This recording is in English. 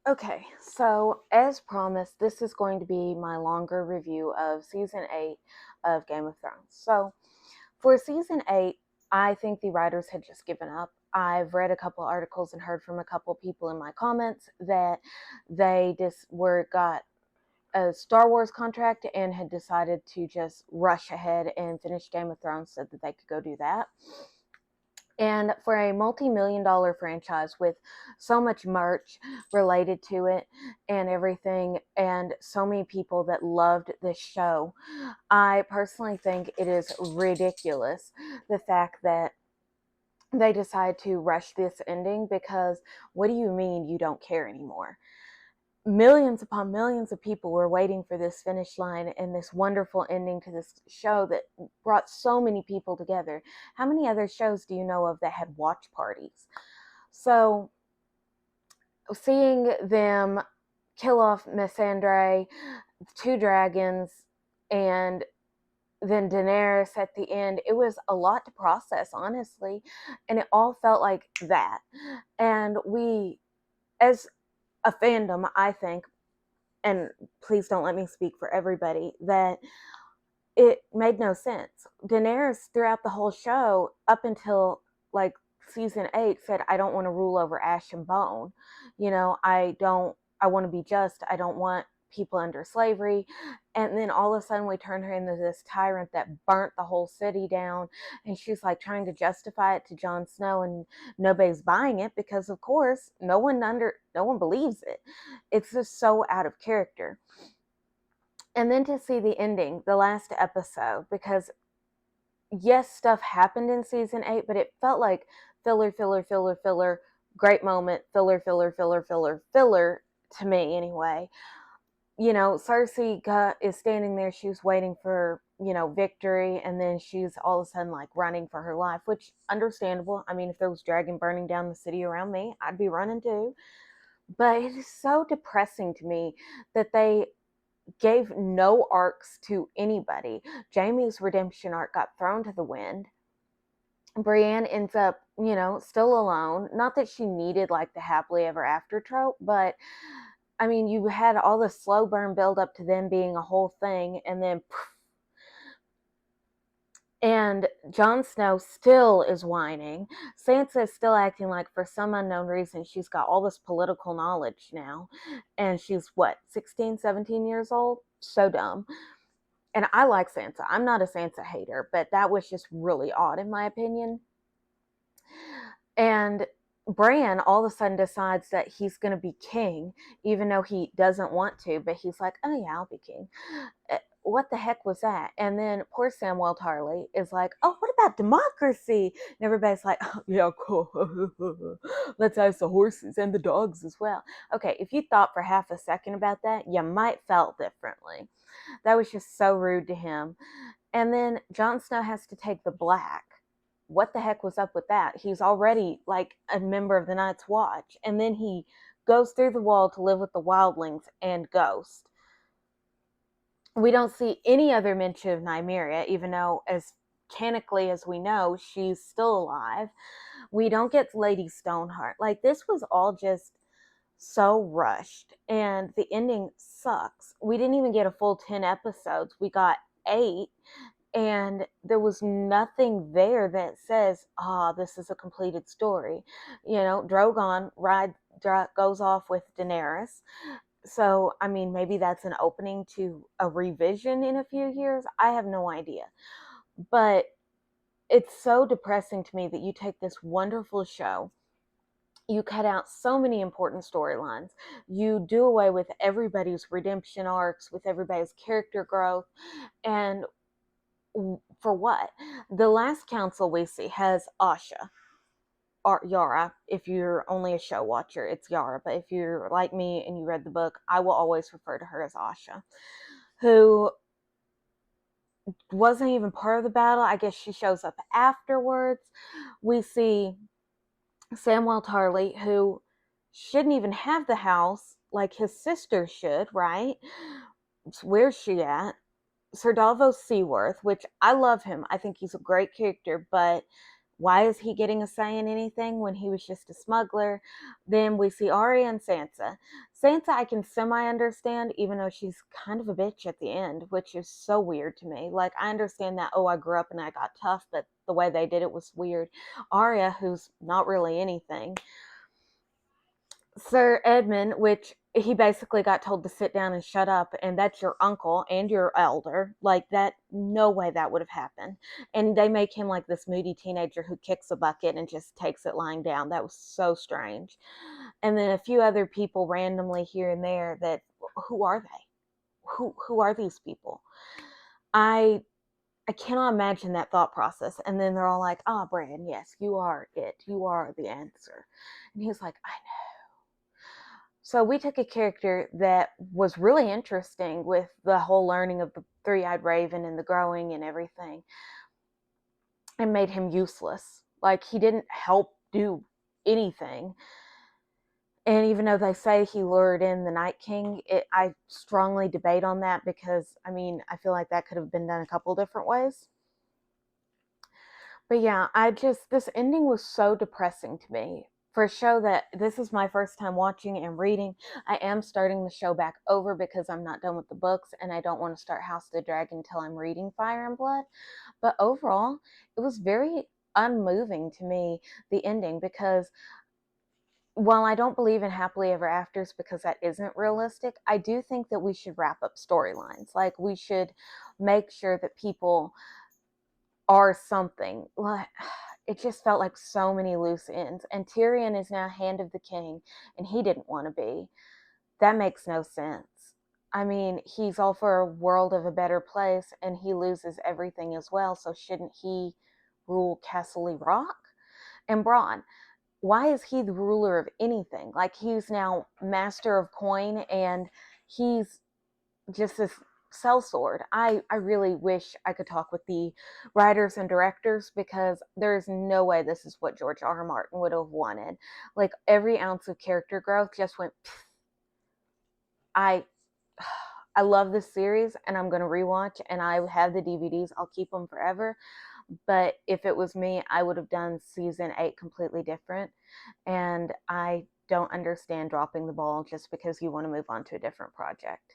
Okay, so as promised, this is going to be my longer review of season 8 of Game of Thrones. So, for season 8, I think the writers had just given up. I've read a couple articles and heard from a couple people in my comments that they just got a Star Wars contract and had decided to just rush ahead and finish Game of Thrones so that they could go do that. And for a multi-million-dollar franchise with so much merch related to it and everything, and so many people that loved this show, I personally think it is ridiculous the fact that they decide to rush this ending. Because what do you mean you don't care anymore? Millions upon millions of people were waiting for this finish line and this wonderful ending to this show that brought so many people together. How many other shows do you know of that had watch parties? So seeing them kill off Missandei, two dragons, and then Daenerys at the end, it was a lot to process, honestly, and it all felt like that. And we, as a fandom, I think, and please don't let me speak for everybody, that it made no sense. Daenerys, throughout the whole show, up until like season 8, said, I don't want to rule over ash and bone. I want to be just. I don't want people under slavery. And then all of a sudden we turn her into this tyrant that burnt the whole city down. And she's like trying to justify it to Jon Snow, and nobody's buying it because, of course, no one believes it. It's just so out of character. And then to see the ending, the last episode, because yes, stuff happened in season 8, but it felt like filler, filler, filler, filler, great moment, filler, filler, filler, filler, filler, to me anyway. Cersei is standing there, she's waiting for, victory, and then she's all of a sudden like running for her life, which understandable. I mean, if there was dragon burning down the city around me, I'd be running too. But it is so depressing to me that they gave no arcs to anybody. Jaime's redemption arc got thrown to the wind. Brienne ends up, still alone. Not that she needed like the happily ever after trope, but I mean, you had all the slow burn build up to them being a whole thing, and then poof. And Jon Snow still is whining. Sansa is still acting like, for some unknown reason, she's got all this political knowledge now. And she's, what, 16, 17 years old? So dumb. And I like Sansa. I'm not a Sansa hater, but that was just really odd in my opinion. And Bran all of a sudden decides that he's going to be king, even though he doesn't want to, but he's like, oh yeah, I'll be king. What the heck was that? And then poor Samwell Tarly is like, oh, what about democracy? And everybody's like, oh, yeah, cool. Let's ask the horses and the dogs as well. Okay, if you thought for half a second about that, you might felt differently. That was just so rude to him. And then Jon Snow has to take the black. What the heck was up with that? He's already like a member of the Night's Watch. And then he goes through the wall to live with the wildlings and Ghost. We don't see any other mention of Nymeria, even though, as canonically as we know, she's still alive. We don't get Lady Stoneheart. Like, this was all just so rushed, and the ending sucks. We didn't even get a full 10 episodes. We got 8, and there was nothing there that says, this is a completed story. Drogon goes off with Daenerys. So, I mean, maybe that's an opening to a revision in a few years. I have no idea. But it's so depressing to me that you take this wonderful show, you cut out so many important storylines, you do away with everybody's redemption arcs, with everybody's character growth, and for what? The last council we see has Asha, or Yara. If you're only a show watcher, it's Yara. But if you're like me and you read the book, I will always refer to her as Asha, who wasn't even part of the battle. I guess she shows up afterwards. We see Samwell Tarly, who shouldn't even have the house like his sister should, right? Where's she at? Sir Davos Seaworth, which I love him. I think he's a great character, but Why is he getting a say in anything when he was just a smuggler? Then we see Arya and Sansa. Sansa, I can semi understand, even though she's kind of a bitch at the end, which is so weird to me. Like, I understand that, oh, I grew up and I got tough, but the way they did it was weird. Arya, who's not really anything. Sir Edmund, which he basically got told to sit down and shut up, and that's your uncle and your elder. Like, that, no way that would have happened. And they make him like this moody teenager who kicks a bucket and just takes it lying down. That was so strange. And then a few other people randomly here and there that, who are they? Who are these people? I I cannot imagine that thought process. And then they're all like, "Ah, Bran, yes, you are it. You are the answer." And he's like, "I know." So we took a character that was really interesting with the whole learning of the three-eyed raven and the growing and everything, and made him useless. Like, he didn't help do anything. And even though they say he lured in the Night King, I strongly debate on that because, I mean, I feel like that could have been done a couple different ways. But yeah, this ending was so depressing to me. For a show that this is my first time watching and reading, I am starting the show back over because I'm not done with the books and I don't want to start House of the Dragon until I'm reading Fire and Blood. But overall, it was very unmoving to me, the ending, because while I don't believe in happily ever afters because that isn't realistic, I do think that we should wrap up storylines. Like, we should make sure that people are something. Like, it just felt like so many loose ends. And Tyrion is now Hand of the King, and he didn't want to be. That makes no sense. I mean, he's all for a world of a better place, and he loses everything as well. So shouldn't he rule Castle Rock? And Bronn, why is he the ruler of anything? Like, he's now master of coin, and he's just this sellsword. I really wish I could talk with the writers and directors because there's no way this is what George R. R. Martin would have wanted. Like, every ounce of character growth just went. I I love this series and I'm going to rewatch, and I have the DVDs. I'll keep them forever. But if it was me, I would have done season 8 completely different. And I don't understand dropping the ball just because you want to move on to a different project.